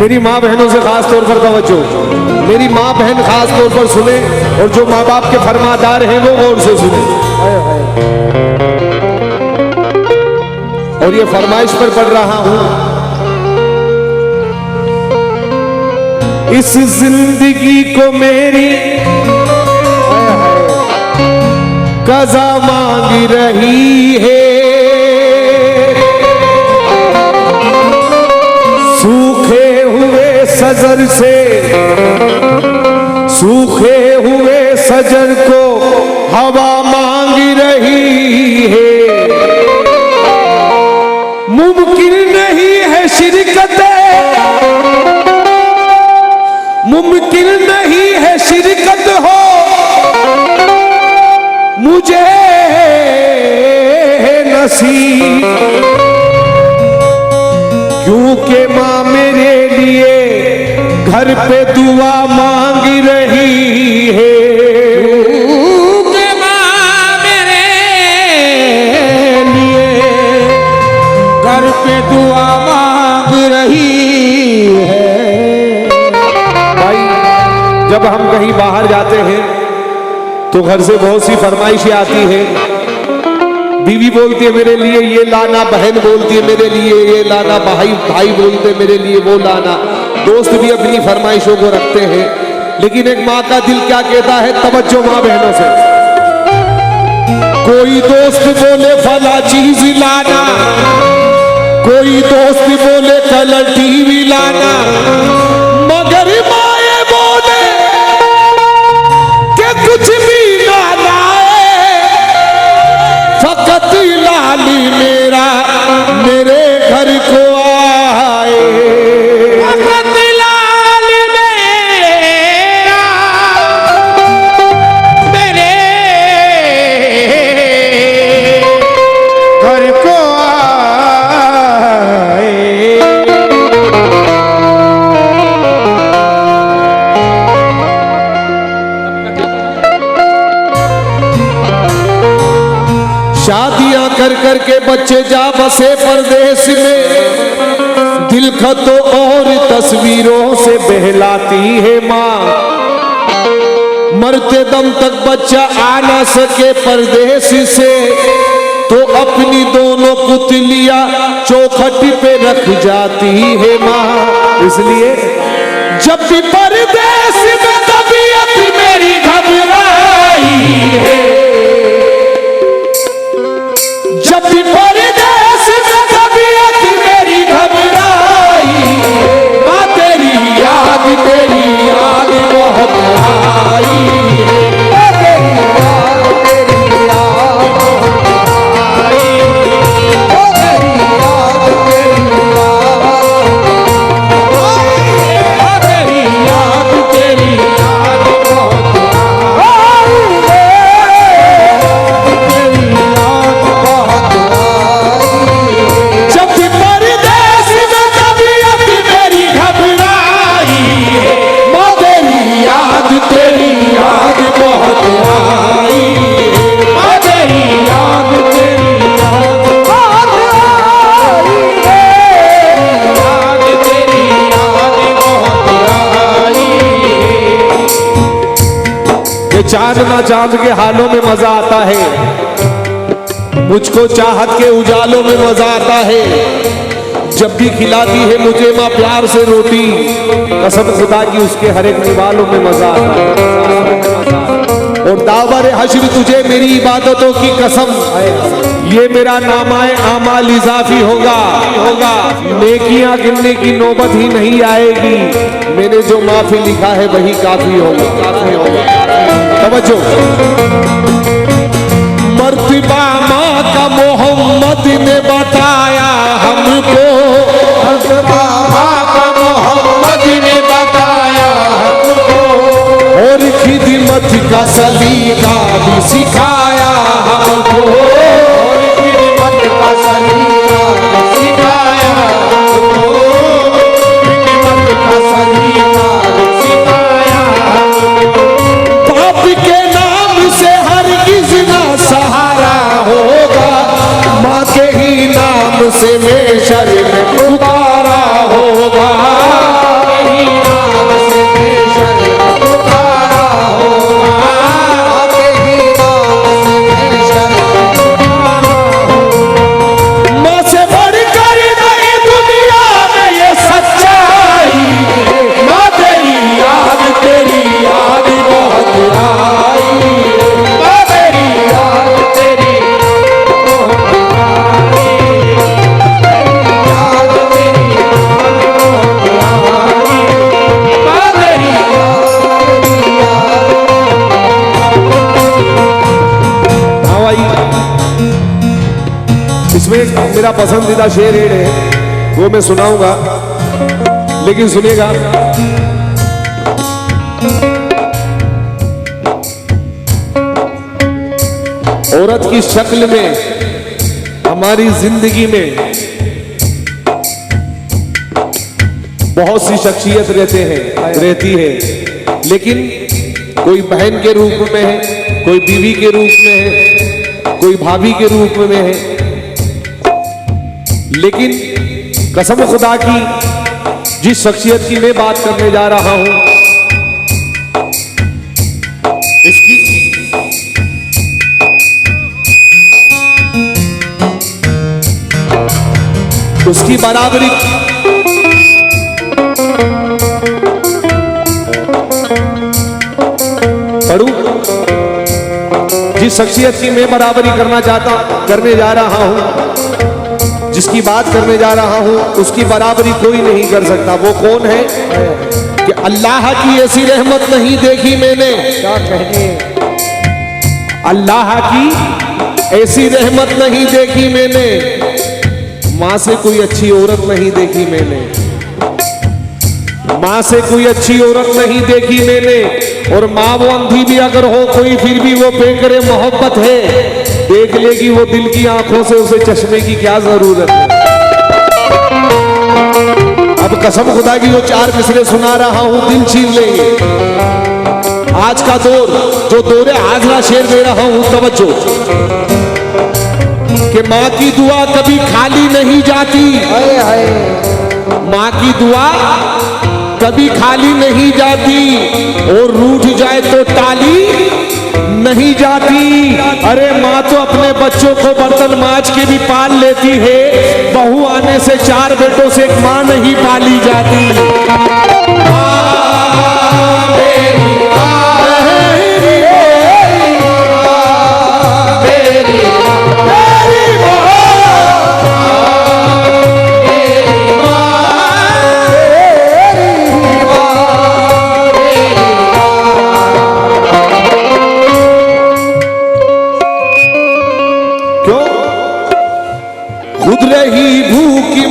मेरी माँ बहनों से खास तौर पर तवज्जो, मेरी माँ बहन खास तौर पर सुने और जो माँ बाप के फरमादार हैं वो गौर से सुने। और ये फरमाइश पर पढ़ रहा हूं, इस जिंदगी को मेरी कज़ा मांग रही है, सूखे हुए सजर से, सूखे हुए सजर को हवा मांग रही है। मुमकिन नहीं है शिरकत, मुमकिन नहीं है शिरकत हो मुझे नसीब, क्योंकि माँ मेरे लिए घर पे दुआ मांग रही है। क्योंकि माँ मेरे लिए घर पे दुआ मांग रही है। भाई जब हम कहीं बाहर जाते हैं तो घर से बहुत सी फरमाइशें आती हैं। बीवी बोलती है मेरे लिए ये लाना, बहन बोलती है मेरे लिए ये लाना, भाई बोलते मेरे लिए वो लाना, दोस्त भी अपनी फरमाइशों को रखते हैं। लेकिन एक माँ का दिल क्या कहता है, तवज्जो माँ बहनों से। कोई दोस्त बोले फला चीज लाना, कोई दोस्त बोले कलर टीवी लाना, मगर माए बोले कि कुछ भी ना लाए, फकत लाली मेरा मेरे घर को आए। फकत लाली मेरा मेरे घर को आए। शादियां कर कर के बच्चे जा बसे परदेश में, दिल का तो और तस्वीरों से बहलाती है माँ। मरते दम तक बच्चा आ ना सके परदेश से, तो अपनी दोनों पुतलियां चौखट पे रख जाती है माँ। इसलिए जब भी परदेश में तबीयत मेरी घबराई है, जब भी परदेश में तबीयत मेरी घबराई, माँ तेरी याद बहुत आई, तेरी याद आई, तेरी याद चांद ना चांद के हालों में मजा आता है, मुझको चाहत के उजालों में मजा आता है। जब भी खिलाती है मुझे माँ प्यार से रोटी, कसम खुदा की उसके हर एक निवालों में मजा आता है। और दावर हश्र तुझे मेरी इबादतों की कसम, ये मेरा नामाए आमाल इजाफी होगा, नेकियां गिनने की नौबत ही नहीं आएगी। मैंने जो माफी लिखा है वही काफी होगा। तवज्जो, मर्तबा माँ का मोहम्मद ने बताया हमको, मर्तबा माँ का मोहम्मद ने बताया हमको, और खिदमत का सलीका भी सिखाया हमको, और खिदमत का सलीका भी सिखाया हमको, खिदमत का सलीका भी सिखाया हमको। बाप के नाम से हरगिज़ ना सहारा होगा, माँ के ही नाम से में शर्म पुकारा होगा। उसमें एक मेरा पसंदीदा शेर है, वो मैं सुनाऊंगा, लेकिन सुनिएगा। औरत की शक्ल में हमारी जिंदगी में बहुत सी शख्सियत रहती है, लेकिन कोई बहन के रूप में है, कोई बीवी के रूप में है, कोई भाभी के रूप में है। लेकिन कसम खुदा की, जिस शख्सियत की मैं बात करने जा रहा हूं, उसकी बराबरी पढ़ू, जिस शख्सियत की मैं बराबरी करने जा रहा हूं, जिसकी बात करने जा रहा हूं, उसकी बराबरी कोई नहीं कर सकता। वो कौन है कि अल्लाह की ऐसी रहमत नहीं देखी मैंने, क्या कहने, अल्लाह की ऐसी रहमत नहीं देखी मैंने, मां से कोई अच्छी औरत नहीं देखी मैंने, मां से कोई अच्छी औरत नहीं देखी मैंने। और मां वो अंधी भी अगर हो कोई, फिर भी वो बेकरे मोहब्बत है, देख लेगी वो दिल की आंखों से, उसे चश्मे की क्या जरूरत है। अब कसम खुदा की, वो 4 मिसरे सुना रहा हूं, दिल छीन लेंगे। आज का दौर, जो दौर है, आजरा शेर दे रहा हूं, तवज्जो, कि माँ की दुआ कभी खाली नहीं जाती, माँ की दुआ कभी खाली नहीं जाती, और रूठ जाए तो टाली नहीं जाती। अरे माँ तो अपने बच्चों को बर्तन मांज के भी पाल लेती है, बहू आने से 4 बेटों से एक माँ नहीं पाली जाती।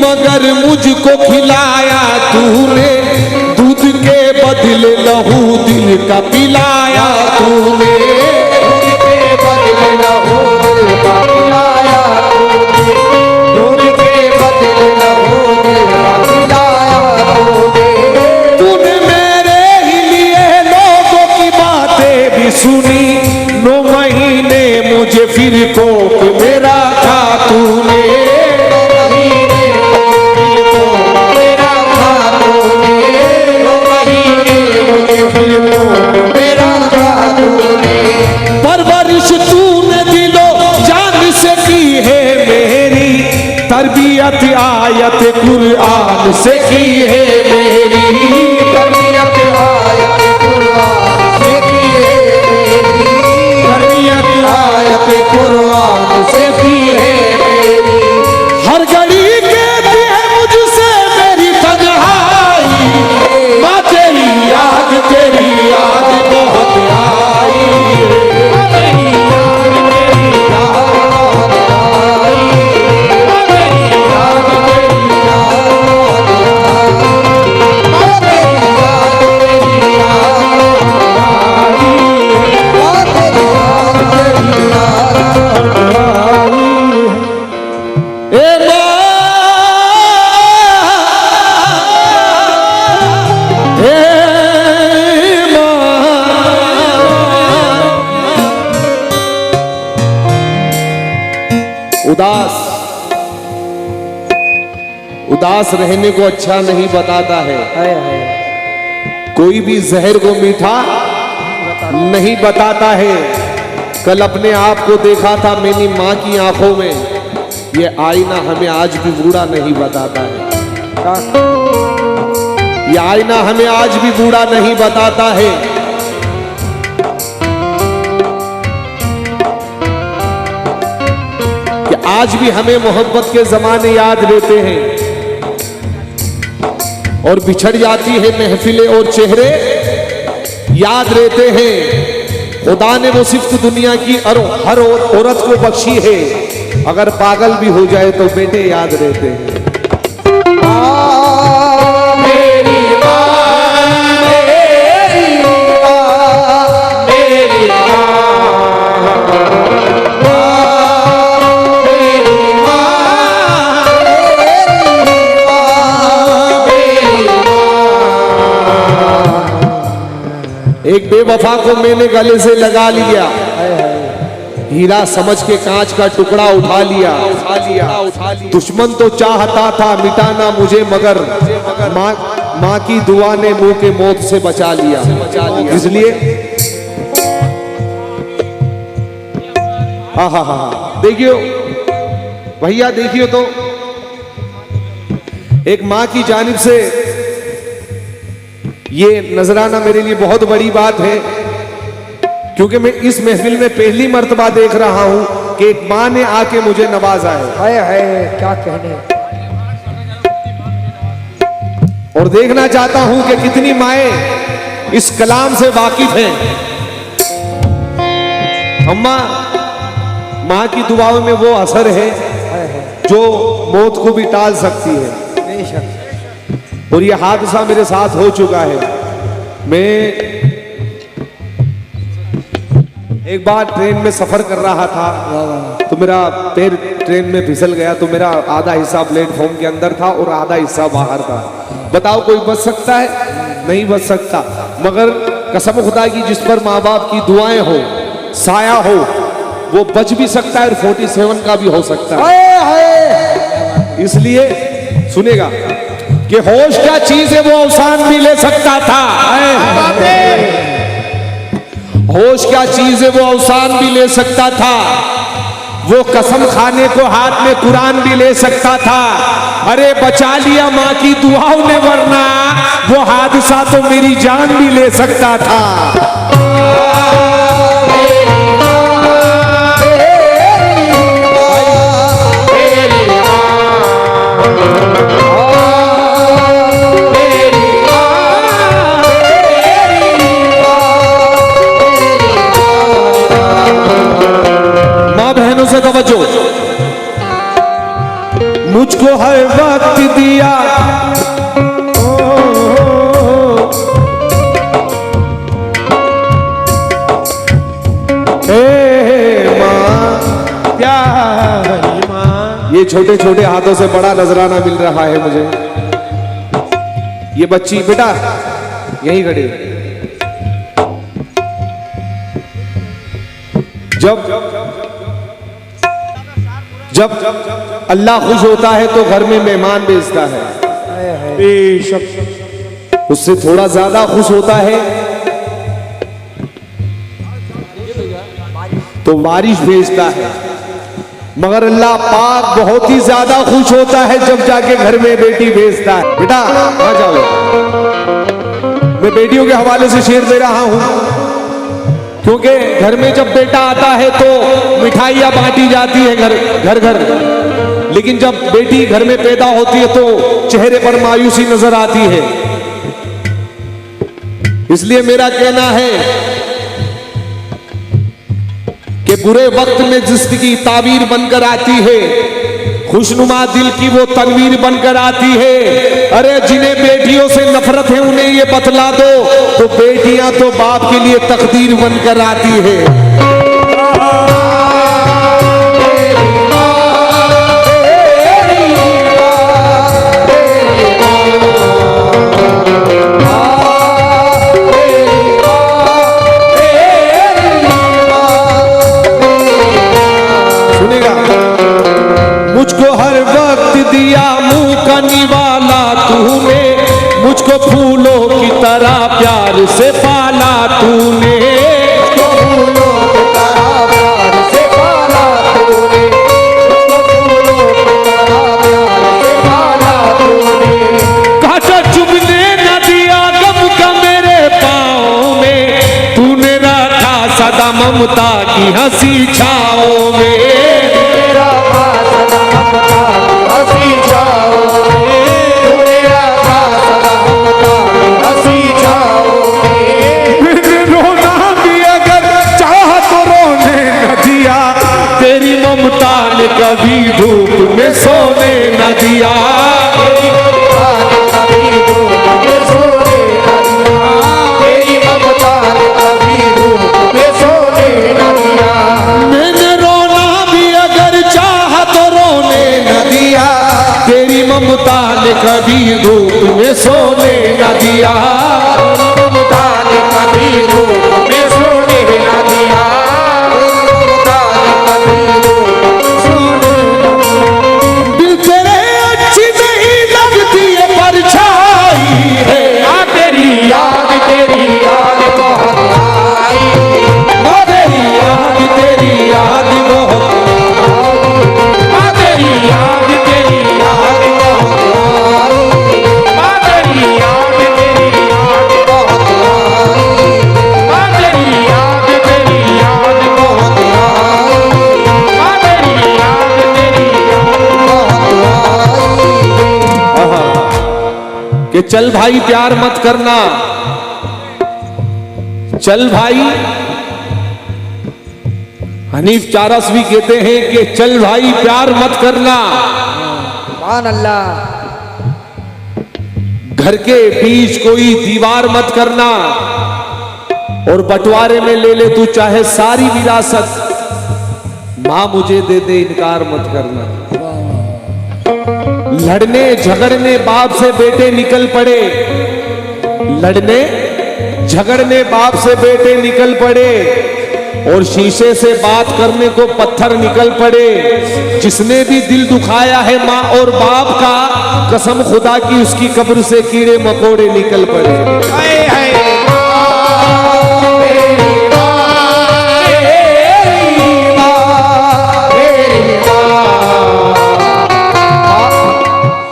मगर मुझको खिलाया तूने, दूध के बदले लहू दिल का पिलाया तूने, दूध के बदले लहू दिल का पिलाया तूने, दूध के बदले लहू दिल का पिलाया तूने। तूने मेरे ही लिए लोगों की बातें भी सुनी, 9 महीने मुझे फिर को मेरा था तूने, परवरिश तूने दिलो जान से की है मेरी, तरबियत आयत कुरान से की है मेरी, तरबियत आयत कुरान से की है मेरी, तरबियत आयत कुरान से की है मेरी। हर घड़ी कहती है मुझसे मेरी तन्हाई, माँ तेरी याद बहुत आई, तेरी याद बहुत आई, तेरी याद उदास रहने को अच्छा नहीं बताता है, कोई भी जहर को मीठा नहीं बताता है। कल अपने आप को देखा था मेरी माँ की आंखों में, ये आईना हमें आज भी बूढ़ा नहीं बताता है, ये आईना हमें आज भी बूढ़ा नहीं बताता है। कि आज भी हमें मोहब्बत के जमाने याद रहते हैं, और बिछड़ जाती है महफिलें और चेहरे याद रहते हैं। खुदा ने वो सिफ्त दुनिया की हर औरत को बख्शी है, अगर पागल भी हो जाए तो बेटे याद रहते हैं। मेरी माँ, मेरी माँ, मेरी एक बेवफा को मैंने गले से लगा लिया, हीरा समझ के कांच का टुकड़ा उठा लिया। दुश्मन तो चाहता था मिटाना मुझे, मगर माँ की दुआ ने मुंह के मौत से बचा लिया। इसलिए हा देखियो भैया, देखियो तो एक माँ की जानिब से ये नजराना मेरे लिए बहुत बड़ी बात है, क्योंकि मैं इस महफिल में पहली मर्तबा देख रहा हूं कि एक माँ ने आके मुझे नवाजा है। हाय क्या कहने। और देखना चाहता हूं कि कितनी माएं इस कलाम से वाकिफ हैं। अम्मा, माँ की दुआओं में वो असर है जो मौत को भी टाल सकती है। और ये हादसा मेरे साथ हो चुका है। मैं एक बार ट्रेन में सफर कर रहा था तो मेरा पैर ट्रेन में फिसल गया, तो मेरा आधा हिस्सा प्लेटफॉर्म के अंदर था और आधा हिस्सा बाहर था। बताओ कोई बच सकता है? नहीं बच सकता। मगर कसम खुदा की, जिस पर माँ बाप की दुआएं हो, साया हो, वो बच भी सकता है और 47 का भी हो सकता है। इसलिए सुनेगा कि होश क्या चीज है, वो अवसान भी ले सकता था। होश क्या चीज है, वो अवसान भी ले सकता था। वो कसम खाने को हाथ में कुरान भी ले सकता था। अरे बचा लिया माँ की दुआओं ने, वरना वो हादसा तो मेरी जान भी ले सकता था। से तवज्जो, मुझको हर वक्त दिया माँ, प्यारी माँ। ये छोटे छोटे हाथों से बड़ा नजराना मिल रहा है मुझे। ये बच्ची बेटा यहीं खड़ी, जब अल्लाह खुश होता है तो घर में मेहमान भेजता है, उससे थोड़ा ज्यादा खुश होता है तो बारिश भेजता है। मगर अल्लाह पाक बहुत ही ज्यादा खुश होता है जब जाके घर में बेटी भेजता है। बेटा आ जाओ, मैं बेटियों के हवाले से शेर दे रहा हूं, क्योंकि घर में जब बेटा आता है तो मिठाइयां बांटी जाती है घर घर, लेकिन जब बेटी घर में पैदा होती है तो चेहरे पर मायूसी नजर आती है। इसलिए मेरा कहना है कि बुरे वक्त में जिसकी ताबीर बनकर आती है, खुशनुमा दिल की वो तनवीर बनकर आती है। अरे जिन्हें बेटियों से नफरत है उन्हें ये बतला दो, तो बेटियां तो बाप के लिए तकदीर बनकर आती है। सुनेगा, मुझको हर वक्त दिया मुंह का निवाला तूने, मुझको फूलों की तरह प्यार से पाला तूने, मुझको फूलों की तरह प्यार से पाला तूने, मुझको फूलों की तरह प्यार से पाला तूने। कांटा चुभने न दिया गम का मेरे पाँव में, तूने रखा सदा ममता की हंसी छाओं में। कभी धूप में सोने न दिया, तेरी ममता ने कभी धूप में सोने न दिया, तेरी ममता ने कभी धूप में सोने न दिया। मैंने रोना भी अगर चाहा तो रोने न दिया, तेरी ममता ने कभी धूप में सोने न दिया, ममता ने कभी धूप में सोने न दिया, ममता ने कभी धूप में सोने न दिया। दिल तेरे अच्छी नहीं लगती है परछाई है, तेरी याद बहुत आई, तेरी याद बहुत तेरी याद बहुत आई, तेरी याद बहुत आई, तेरी याद बहुत आई। कि चल भाई प्यार मत करना, चल भाई। हनीफ चारसवी कहते हैं कि चल भाई प्यार मत करना, सुभान अल्लाह। घर के बीच कोई दीवार मत करना, और बंटवारे में ले ले तू चाहे सारी विरासत, मां मुझे दे दे इनकार मत करना। लड़ने झगड़ने बाप से बेटे निकल पड़े, लड़ने झगड़ने बाप से बेटे निकल पड़े, और शीशे से बात करने को पत्थर निकल पड़े। जिसने भी दिल दुखाया है माँ और बाप का, कसम खुदा की उसकी कब्र से कीड़े मकोड़े निकल पड़े।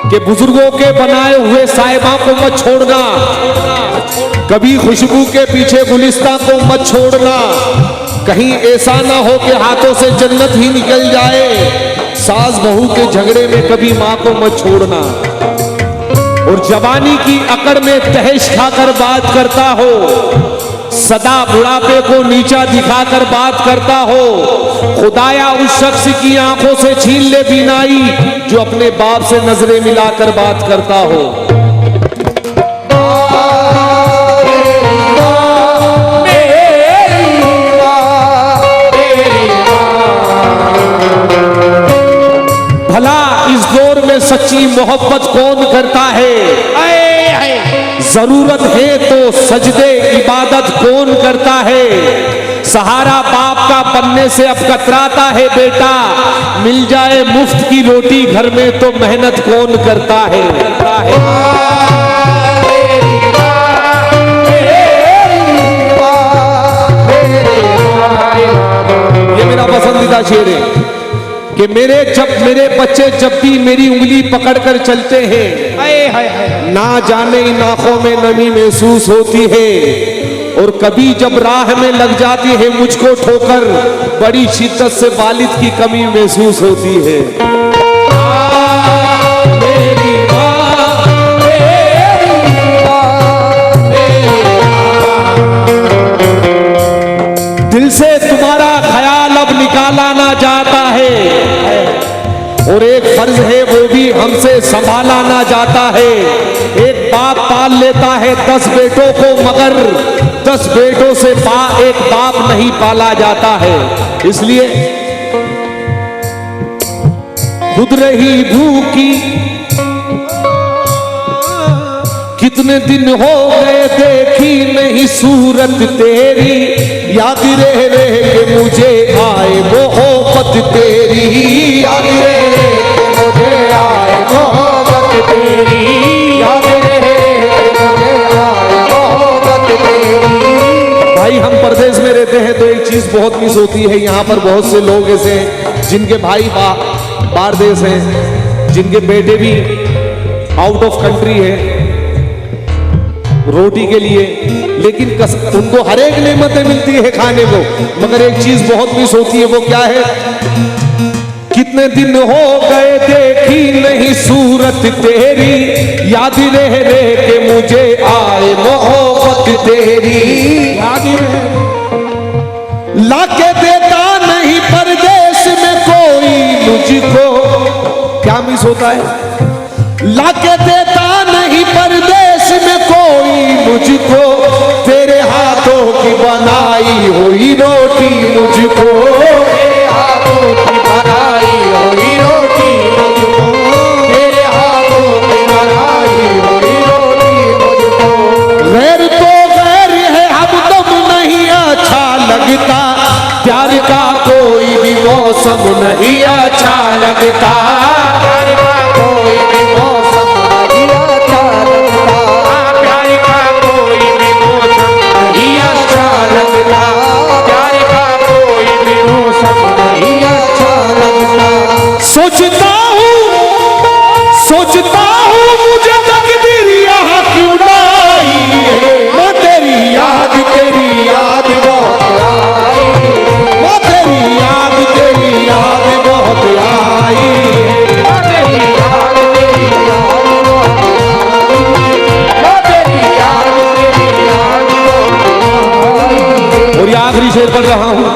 कि बुजुर्गों के बनाए हुए साहिबा को मत छोड़ना, कभी खुशबू के पीछे गुलिस्तां को मत छोड़ना, कहीं ऐसा ना हो कि हाथों से जन्नत ही निकल जाए। सास बहू के झगड़े में कभी माँ को मत छोड़ना, और जवानी की अकड़ में तहश खाकर बात करता हो, सदा बुढ़ापे को नीचा दिखाकर बात करता हो, खुदाया उस शख्स की आंखों से छीन ले बीनाई जो अपने बाप से नजरें मिलाकर बात करता हो। भला इस दौर में सच्ची मोहब्बत कौन करता है, जरूरत है तो सजदे इबादत कौन करता है। सहारा बाप का बनने से अब कतराता है बेटा, मिल जाए मुफ्त की रोटी घर में तो मेहनत कौन करता है। ये मेरा पसंदीदा शेर है कि मेरे बच्चे जब भी मेरी उंगली पकड़कर चलते हैं, ना जाने इन आंखों में नमी महसूस होती है, और कभी जब राह में लग जाती है मुझको ठोकर, बड़ी शिद्दत से वालिद की कमी महसूस होती है। दिल से तुम्हारा ख्याल अब निकाला ना जाता है, और एक फर्ज है वो भी हमसे संभाला ना जाता है। एक बाप पाल लेता है 10 बेटों को, मगर 10 बेटों से एक बाप नहीं पाला जाता है। इसलिए खुद रही भूखी, कितने दिन हो गए देखी नहीं सूरत तेरी, याद रह रह के मुझे आए मोहब्बत तेरी, याद रह रह के मुझे आए मोहब्बत तेरी, याद रह रह के मुझे आए मोहब्बत तेरी। भाई हम परदेश में रहते हैं तो एक चीज बहुत मिस होती है, यहाँ पर बहुत से लोग ऐसे हैं जिनके भाई बाहर देश हैं, जिनके बेटे भी आउट ऑफ कंट्री है रोटी के लिए, लेकिन उनको हर एक नेमतें मिलती है खाने को, मगर एक चीज बहुत मिस होती है। वो क्या है? कितने दिन हो गए देखी नहीं सूरत तेरी, याद रह रह के मुझे आए मोहब्बत तेरी, याद लाके देता नहीं परदेश में कोई मुझको क्या मिस होता है? लाके देता नहीं परदेश में कोई मुझको, तेरे हाथों की बनाई हुई रोटी मुझको, तेरे हाथों की बनाई हुई रोटी मुझको, तेरे हाथों की बनाई हुई रोटी मुझको। गैर तो गैर है हम तुम नहीं अच्छा लगता, प्यार का कोई भी मौसम नहीं अच्छा लगता, प्यार का कोई भी मौसम नहीं अच्छा लगता, प्यार का कोई भी मौसम नहीं अच्छा लगता, प्यार का कोई भी मौसम नहीं अच्छा लगता। सोचता हूँ मुझे तकदीर यहाँ क्यों ना आई है, मैं तेरी याद बहुत आई, मैं तेरी याद बहुत आई है। तेरी याद तेरी याद बहुत आई, तेरी याद बहुत आई। और ये आखिरी शेर पढ़ रहा हूं।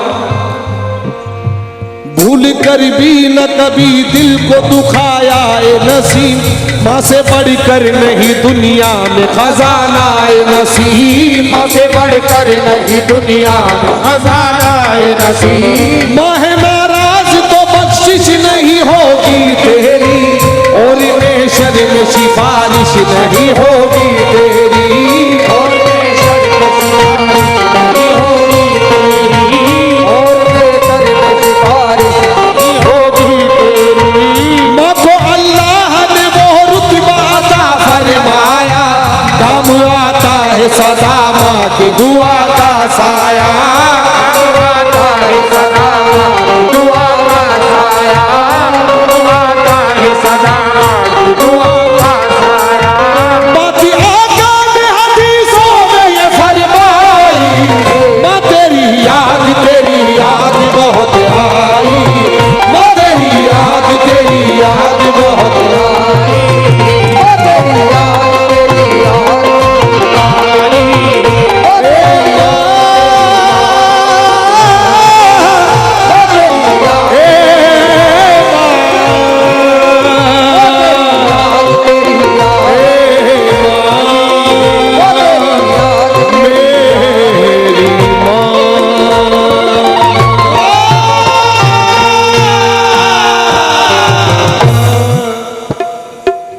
भूल कर भी न कभी दिल को दुखाया ए नसीम, माँ से बढ़कर नहीं दुनिया में खजाना ए नसीम, माँ से बढ़कर नहीं दुनिया में खजाना है नसीब, माँ